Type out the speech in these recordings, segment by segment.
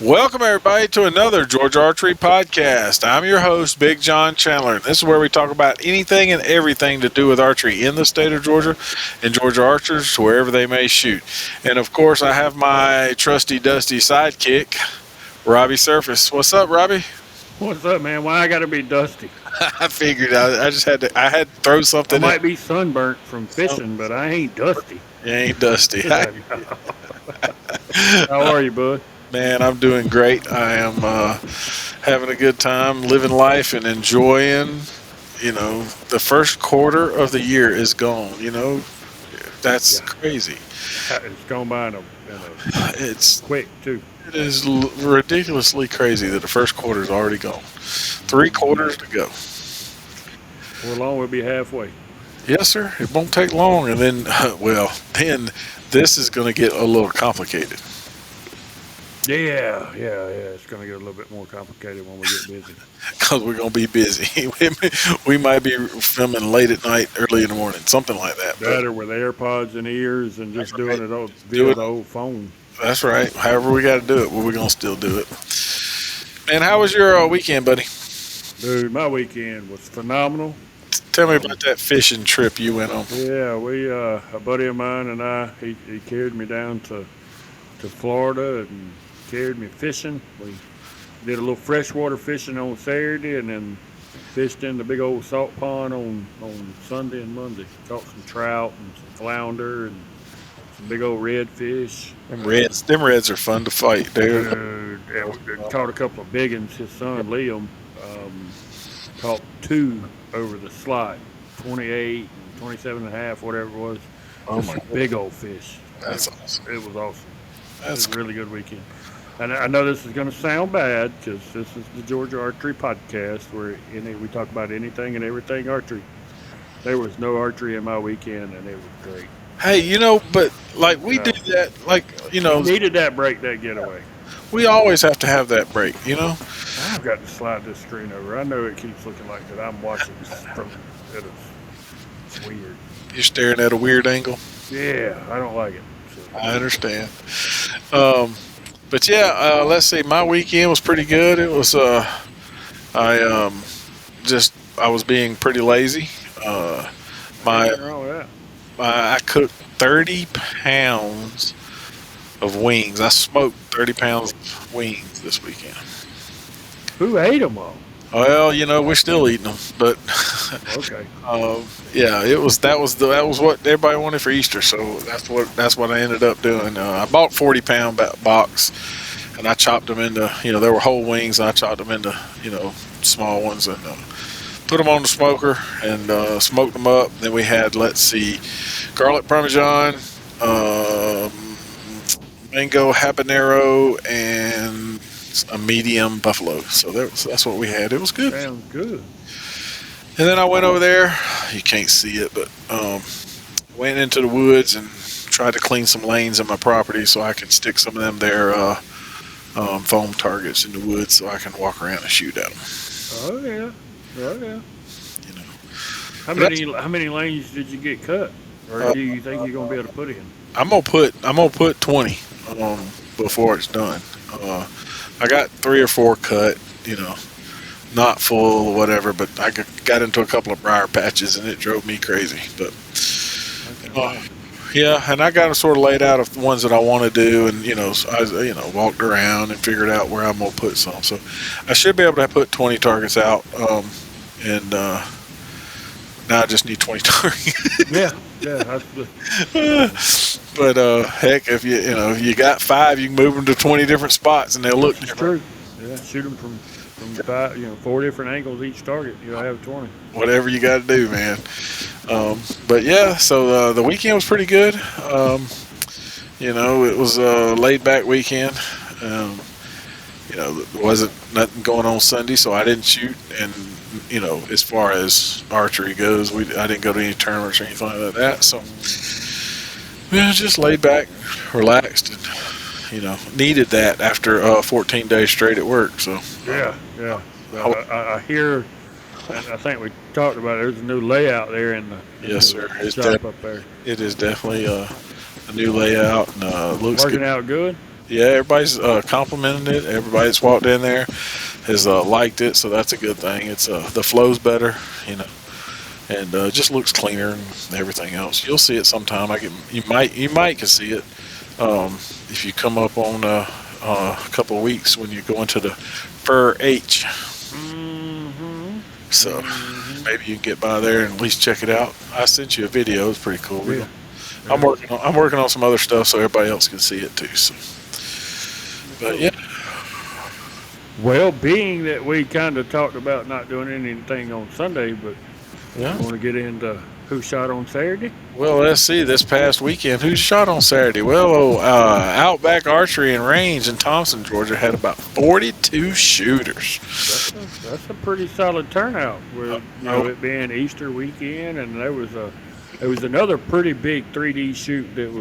Welcome, everybody, to another Georgia Archery podcast. I'm your host, Big John Chandler. This is where we talk about anything and everything to do with archery in the state of Georgia and Georgia archers, wherever they may shoot. And of course, I have my trusty, dusty sidekick, Robbie Surface. What's up, Robbie? What's up, man? Why I gotta be dusty? I figured I just had to. I had to throw I something in. might be sunburnt from fishing, but I ain't dusty. You ain't dusty. Yeah, no. How are you, bud? Man, I'm doing great. I am having a good time, living life, and enjoying. The first quarter of the year is gone. That's Yeah, crazy. it's gone by It's quick too. it is ridiculously crazy that the first quarter is already gone. 3 quarters to go. Before long, we'll be halfway. Yes, sir. It won't take long, and then, then this is going to get a little complicated. Yeah. It's gonna get a little bit more complicated when we get busy. Because we're going to be busy. We might be filming late at night, early in the morning, something like that. Better with AirPods in ears and just doing right. it Do via it. the old phone. That's right. However we got to do it, we're going to still do it. Man, how was your weekend, buddy? Dude, my weekend was phenomenal. Tell me about that fishing trip you went on. Yeah, a buddy of mine and he carried me down to Florida and carried me fishing. We did a little freshwater fishing on Saturday and then fished in the big old salt pond on Sunday and Monday. Caught some trout and some flounder and some big old redfish. Them reds are fun to fight, dude. Yeah, we caught a couple of big ones. His son Liam caught two over the slot, 28 and 27 and a half, whatever it was. Oh Just my some big old fish. That's awesome. It was awesome. It That's was a really good weekend. And I know this is going to sound bad because this is the Georgia Archery Podcast where we talk about anything and everything archery. There was no archery in my weekend, and it was great. Hey, but like we do that, like Needed that break, that getaway. we always have to have that break. I've got to slide this screen over. I know it keeps looking like that. I'm watching from it. It's weird. You're staring at a weird angle. Yeah, I don't like it. So, I understand. But yeah, let's see. My weekend was pretty good. It was I I was being pretty lazy. My, nothing wrong with that. I cooked 30 pounds of wings. I smoked 30 pounds of wings this weekend. Who ate them all? Well, we're still eating them, but Okay. yeah, that was what everybody wanted for Easter, so that's what I ended up doing. I bought 40-pound box, and I chopped them into there were whole wings, and I chopped them into small ones and put them on the smoker and smoked them up. Then we had, let's see, garlic parmesan, mango habanero, and a medium buffalo. So that's what we had. It was good. Sounds good. And then I went over there. You can't see it, but went into the woods and tried to clean some lanes in my property so I can stick some of them there foam targets in the woods so I can walk around and shoot at them. Oh yeah. Oh yeah. You know. How many lanes did you get cut, or do you think you're gonna be able to put in? I'm gonna put 20 before it's done. I got 3 or 4 cut. Not full or whatever, but I got into a couple of briar patches and it drove me crazy. But yeah, and I got them sort of laid out of the ones that I want to do, and so I walked around and figured out where I'm gonna put some. So I should be able to put 20 targets out, and now I just need 20 targets. Yeah. That's the, But heck, if you got 5, you can move them to 20 different spots, and they'll look it's different. true. Yeah. Shoot them from 5, 4 different angles each target. You'll have 20. Whatever you got to do, man. But yeah, so the weekend was pretty good. It was a laid back weekend. There wasn't nothing going on Sunday, so I didn't shoot. And as far as archery goes, I didn't go to any tournaments or anything like that. So just laid back, relaxed, and needed that after 14 days straight at work. So Yeah. So I hear, and I think we talked about it. There's a new layout there in the yes, sir. shop up there. It is definitely a new layout and looks Working good. out good. Yeah, everybody's complimented it. Everybody that's walked in there has liked it, so that's a good thing. It's the flow's better, you know, and just looks cleaner and everything else. You'll see it sometime. You might can see it if you come up on a couple of weeks when you go into the Fur H. Mm-hmm. So maybe you can get by there and at least check it out. I sent you a video. It's pretty cool. Yeah. I'm working on some other stuff so everybody else can see it too. So, but yeah, Well, being that we kind of talked about not doing anything on Sunday, but yeah. want to get into who shot on Saturday? Well, let's see. This past weekend, who shot on Saturday? Well, Outback Archery and Range in Thompson, Georgia, had about 42 shooters. That's a pretty solid turnout. With it being Easter weekend, and there was another pretty big 3D shoot that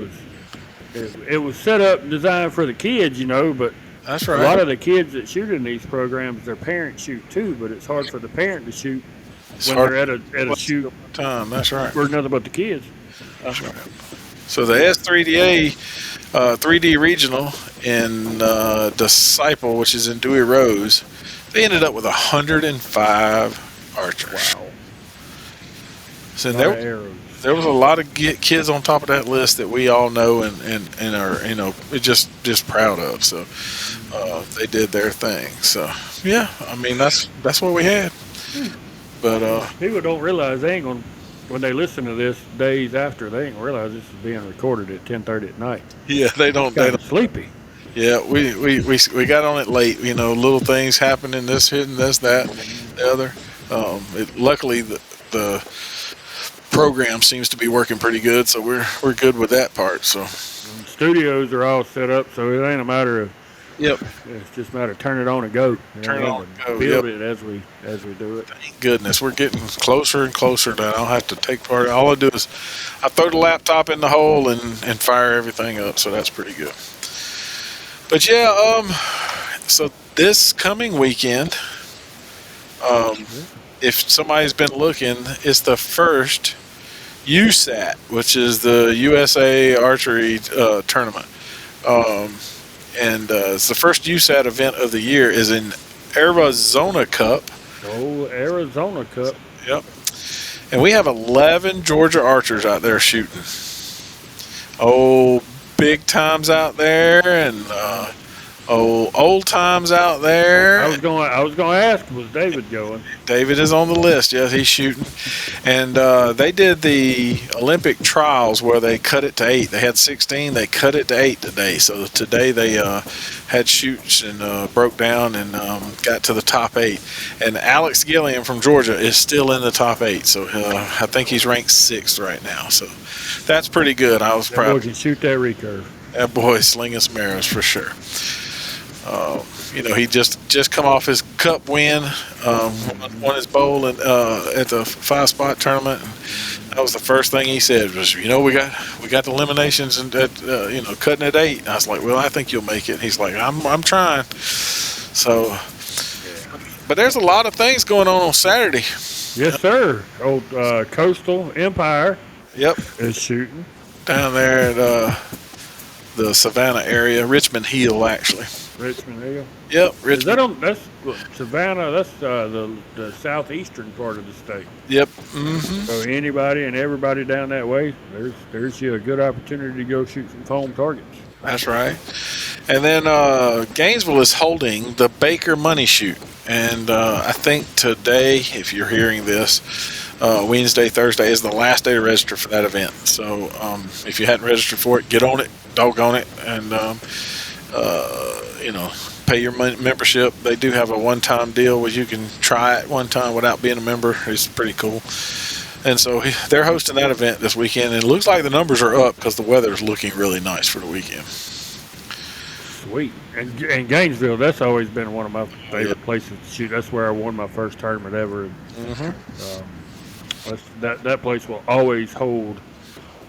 was set up and designed for the kids, but That's a right. lot of the kids that shoot in these programs, their parents shoot too, but it's hard for the parent to shoot when they're at a shoot time. That's right. for nothing but the kids. That's right. So the S3DA 3D regional in Disciple, which is in Dewey Rose, they ended up with 105 archers. Wow. So Arrows. there was a lot of kids on top of that list that we all know and are just proud of. So they did their thing. So yeah, I mean that's what we had. But People don't realize they ain't gonna when they listen to this days after, they ain't gonna realize this is being recorded at 10:30 at night. yeah, they don't. Sleepy. Yeah, we got on it late. Little things happening. This hitting this, that, the other. Luckily the program seems to be working pretty good, so we're good with that part. So Studios are all set up, so it ain't a matter of. Yep. It's just a matter of turn it on and go. Turn it on and go. Build it as we do it. Thank goodness, we're getting closer and closer now. I don't have to take part. All I do is I throw the laptop in the hole and fire everything up. So that's pretty good. But yeah, so this coming weekend, if somebody's been looking, it's the first USAT, which is the USA Archery tournament. And it's the first USAT event of the year is in Arizona Cup. Oh, Arizona Cup. Yep. And we have 11 Georgia archers out there shooting. Oh, big times out there and old times out there. I was going to ask, was David going? David is on the list. Yes, he's shooting. And they did the Olympic trials where they cut it to 8. They had 16. They cut it to 8 today. So today they had shoots and broke down and got to the top 8. And Alex Gilliam from Georgia is still in the top 8. So I think he's ranked 6th right now. So that's pretty good. I was proud. That boy can shoot that recurve. That boy is slinging some arrows for sure. He just come off his cup win, won his bowl at the 5-spot tournament. And that was the first thing he said was, we got the eliminations and cutting at 8. And I was like, well, I think you'll make it. And he's like, I'm trying. So, but there's a lot of things going on Saturday. Yes, sir. Old Coastal Empire. Yep. Is shooting down there at the Savannah area, Richmond Hill, actually. Richmond Hill. Yep, Richmond. Is that that's Savannah? That's the southeastern part of the state. Yep. Mm-hmm. So anybody and everybody down that way, there's you a good opportunity to go shoot some foam targets. That's right. And then Gainesville is holding the Baker Money Shoot, and I think today, if you're hearing this, Wednesday, Thursday is the last day to register for that event. So if you hadn't registered for it, get on it, doggone it, and pay your membership. They do have a one-time deal where you can try it one time without being a member. It's pretty cool. And so they're hosting that event this weekend, and it looks like the numbers are up because the weather is looking really nice for the weekend. Sweet. And Gainesville, that's always been one of my favorite places to shoot. That's where I won my first tournament ever. That place will always hold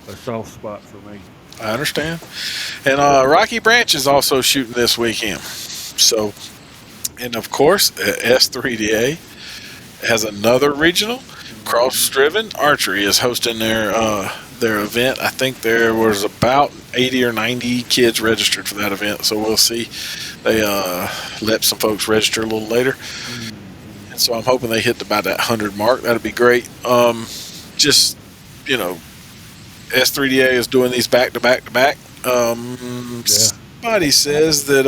a soft spot for me. I understand. And Rocky Branch is also shooting this weekend. So, and of course, S3DA has another regional. Cross-Driven Archery is hosting their their event. I think there was about 80 or 90 kids registered for that event, so we'll see. They let some folks register a little later, and so I'm hoping they hit about that 100 mark. That'd be great. Just, you know, S3DA is doing these back to back to back. Somebody says that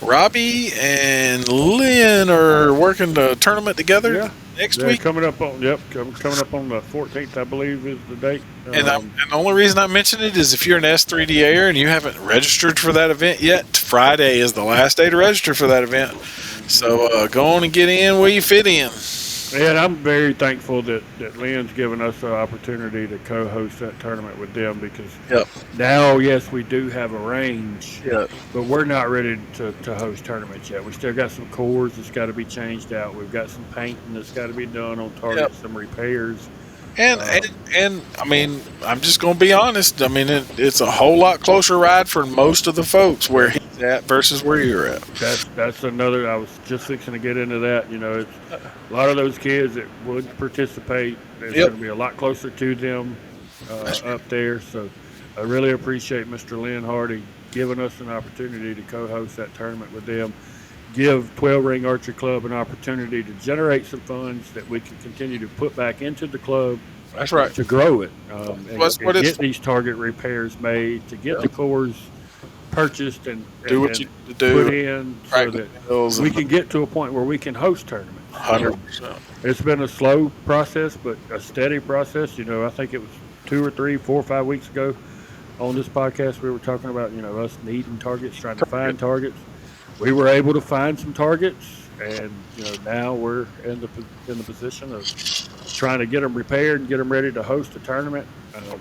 Robbie and Lynn are working the tournament together next week. Coming up on coming up on the 14th, I believe, is the date. And the only reason I mention it is if you're an S3DAer and you haven't registered for that event yet, Friday is the last day to register for that event. So go on and get in where you fit in. And I'm very thankful that Lynn's given us the opportunity to co-host that tournament with them, because now, yes, we do have a range, but we're not ready to host tournaments yet. We still got some cores that's got to be changed out. We've got some painting that's got to be done on targets, some repairs. And I mean, I'm just going to be honest. I mean, it's a whole lot closer ride for most of the folks where he's at versus where you're at. That's another. I was just fixing to get into that. You know, it's a lot of those kids that would participate. It's going to be a lot closer to them up there. So I really appreciate Mr. Lynn Hardy giving us an opportunity to co-host that tournament with them. Give 12 Ring Archery Club an opportunity to generate some funds that we can continue to put back into the club. That's right. To grow it, and get these target repairs made, to get the cores purchased and do what you need to do, put in, so that we can get to a point where we can host tournaments. 100%. It's been a slow process, but a steady process. You know, I think it was 2 or 3, 4 or 5 weeks ago on this podcast we were talking about, you know, us needing targets, trying to find targets. We were able to find some targets, and you know, now we're in the position of trying to get them repaired and get them ready to host a tournament.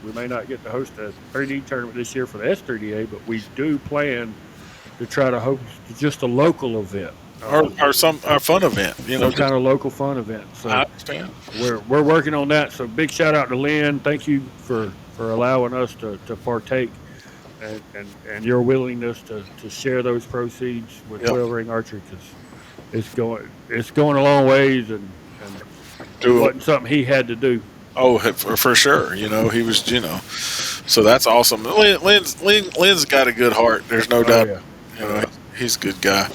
We may not get to host a 3D tournament this year for the S3DA, but we do plan to try to host just a local event, or some fun event, you know, some kind of local fun event. So I understand. We're working on that. So big shout out to Lynn. Thank you for allowing us to partake. And your willingness to share those proceeds with 12 Ring Archery, because it's going a long ways, and it wasn't something he had to do. Oh, for sure. You know, he was, you know, so that's awesome. Lynn's got a good heart. There's no doubt. Yeah. You know, he's a good guy.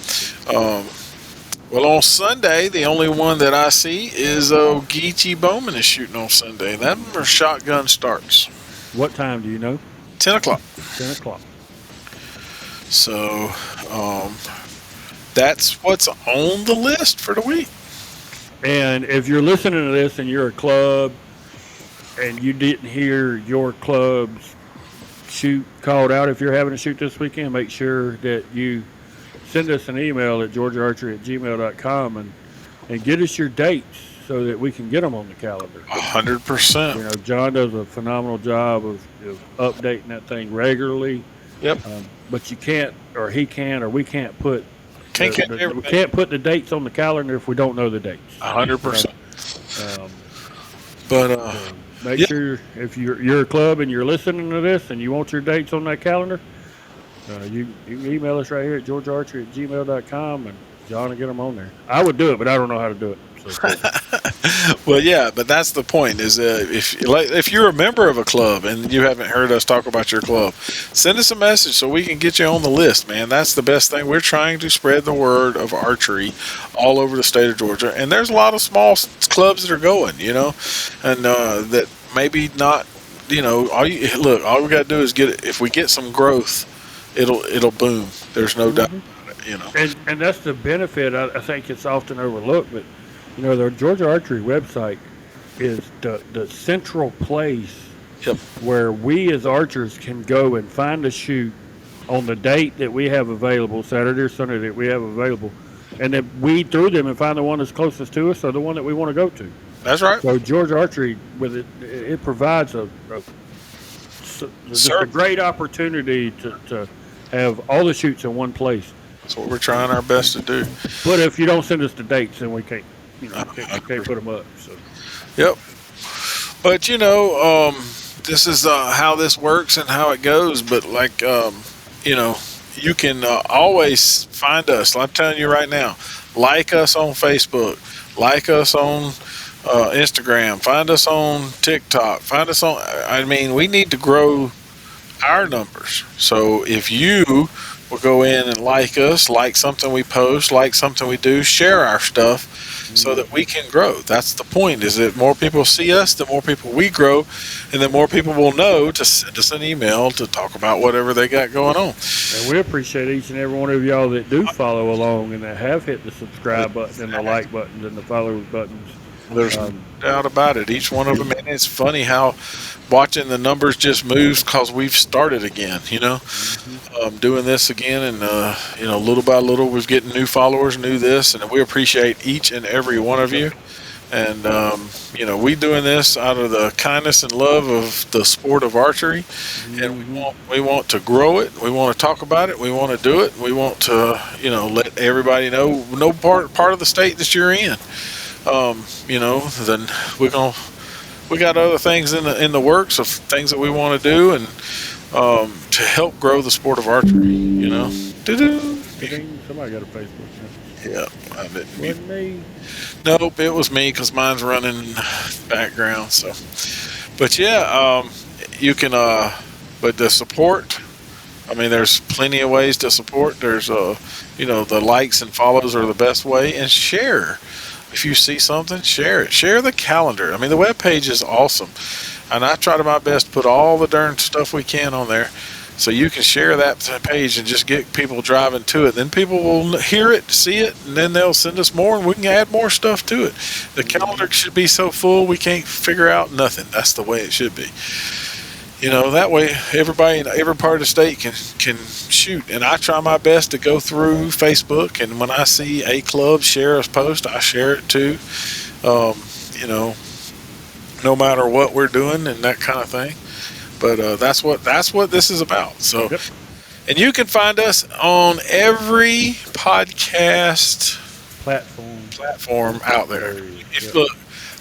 Well, on Sunday, the only one that I see is Geechee Bowman is shooting on Sunday. That shotgun starts. What time do you know? 10 o'clock. 10 o'clock. So that's what's on the list for the week. And if you're listening to this and you're a club and you didn't hear your club's shoot called out, if you're having a shoot this weekend, make sure that you send us an email at georgiaarchery@gmail.com and get us your dates so that we can get them on the calendar. 100%. You know, John does a phenomenal job of updating that thing regularly. Yep. But you can't, or he can, or we can't put. We can't put the dates on the calendar if we don't know the dates. 100%. Make sure if you're a club and you're listening to this and you want your dates on that calendar, you can email us right here at georgiaarchery@gmail.com, and John will get them on there. I would do it, but I don't know how to do it. So. Well, yeah, but that's the point. Is if you're a member of a club and you haven't heard us talk about your club, send us a message so we can get you on the list, man. That's the best thing. We're trying to spread the word of archery all over the state of Georgia, and there's a lot of small clubs that are going, you know, and that maybe not, you know. All we got to do is get it. If we get some growth, it'll boom. There's no doubt about it, you know. And that's the benefit. I think it's often overlooked, but. You know, the Georgia Archery website is the central place where we as archers can go and find a shoot on the date that we have available, Saturday or Sunday that we have available, and then weed through them and find the one that's closest to us or the one that we want to go to. That's right. So Georgia Archery, with it provides just a great opportunity to have all the shoots in one place. That's what we're trying our best to do. But if you don't send us the dates, then we can't. You know, can't put them up. So. Yep. But, you know, this is how this works and how it goes. But, like, you know, you can always find us. I'm telling you right now, like us on Facebook. Like us on Instagram. Find us on TikTok. Find us on. I mean, we need to grow our numbers. So if you will go in and like us, like something we post, like something we do, share our stuff so that we can grow. That's the point, is that more people see us, the more people we grow, and the more people will know to send us an email to talk about whatever they got going on. And we appreciate each and every one of y'all that do follow along and that have hit the subscribe button and the like buttons and the follow buttons. There's no doubt about it. Each one of them, and it's funny how watching the numbers just moves because we've started again. Doing this again, and little by little, we're getting new followers, new this, and we appreciate each and every one of you. And we doing this out of the kindness and love of the sport of archery, and we want to grow it. We want to talk about it. We want to do it. We want to let everybody know no part of the state that you're in. Then we got other things in the works of things that we want to do, and to help grow the sport of archery. Somebody got a Facebook message. Yeah, I didn't. Wasn't me. Nope, it was me because mine's running in the background. So, but yeah, you can. But the support. I mean, there's plenty of ways to support. There's the likes and follows are the best way, and share. If you see something, share it. Share the calendar. I mean, the webpage is awesome. And I try to my best to put all the darn stuff we can on there. So you can share that page and just get people driving to it. Then people will hear it, see it, and then they'll send us more, and we can add more stuff to it. The calendar should be so full we can't figure out nothing. That's the way it should be. That way everybody in every part of the state can shoot. And I try my best to go through Facebook, and when I see a club share a post, I share it too. No matter what we're doing and that kind of thing. But that's what this is about. So, Yep. And you can find us on every podcast platform out there. Look,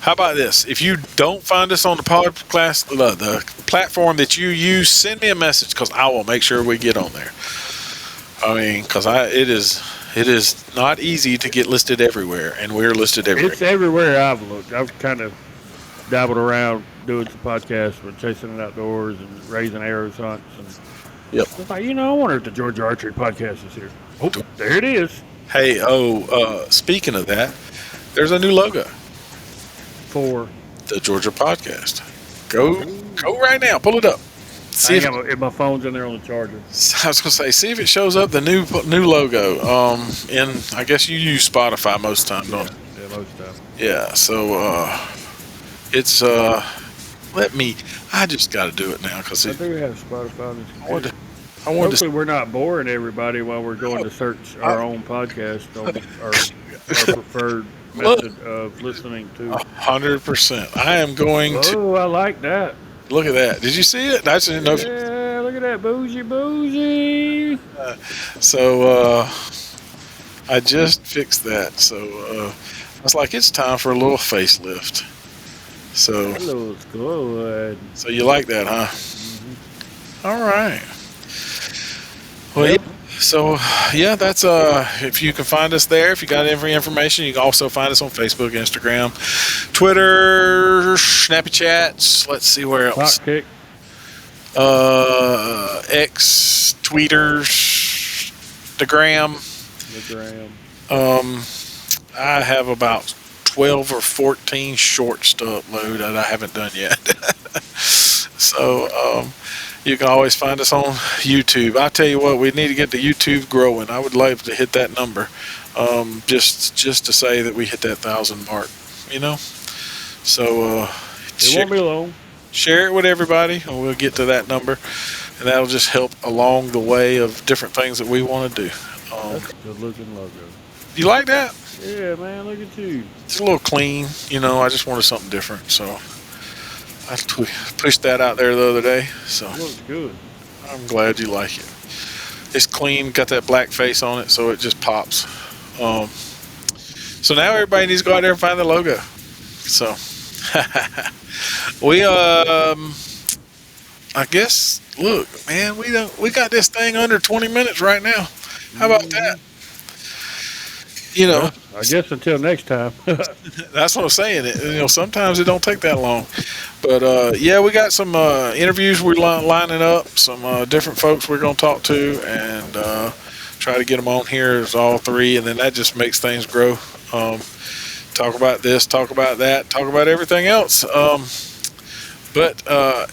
how about this? If you don't find us on the podcast, the platform that you use, send me a message because I will make sure we get on there. I mean, because it is not easy to get listed everywhere, and we're listed everywhere. It's everywhere I've looked. I've kind of dabbled around doing some podcasts with chasing it outdoors and raising arrows hunts. And Yep. it's like, I wonder if the Georgia Archery podcast is here. Oh, there it is. Hey, speaking of that, there's a new logo. For The Georgia podcast. Go right now. Pull it up. See if my phone's in there on the charger. I was gonna say, see if it shows up the new logo. And I guess you use Spotify most times, don't you? Yeah, most of the Yeah. So it's I just got to do it now because I do have Spotify on this I wanted computer. I wanted Hopefully we're not boring everybody while we're going to search our own podcast on our preferred method of listening to. 100%. I am going to Oh, I like that. look at that. Did you see it? I just didn't know. Yeah, look at that bougie. So I just fixed that. So I was like, it's time for a little facelift. So That looks good. so you like that, huh? Mm-hmm. All right. Well, Yep. yeah. So yeah, that's if you can find us there. If you got every information, you can also find us on Facebook, Instagram, Twitter, Snappy Chats. Let's see where else. Hot kick. X, Tweeters, the Gram. The gram. I have about 12 or 14 shorts to upload that I haven't done yet. So you can always find us on YouTube. I tell you what, we need to get the YouTube growing. I would love to hit that number, just to say that we hit that 1,000 mark. So It won't be long. share it with everybody, and we'll get to that number, and that'll just help along the way of different things that we want to do. That's a good looking logo. You like that? Yeah, man, look at you. It's a little clean, I just wanted something different, so I pushed that out there the other day. So It looks good. I'm glad you like it. It's clean, got that black face on it, so it just pops. So now everybody needs to go out there and find the logo. So we I guess look, man, we got this thing under 20 minutes right now. How about that? You know, Well, I guess until next time. that's what I'm saying. Sometimes it don't take that long. But yeah, we got some interviews we're lining up. Some different folks we're going to talk to and try to get them on here as all three, and then that just makes things grow. Talk about this, talk about that, talk about everything else. But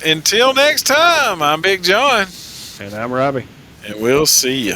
until next time, I'm Big John, And I'm Robbie. and we'll see you.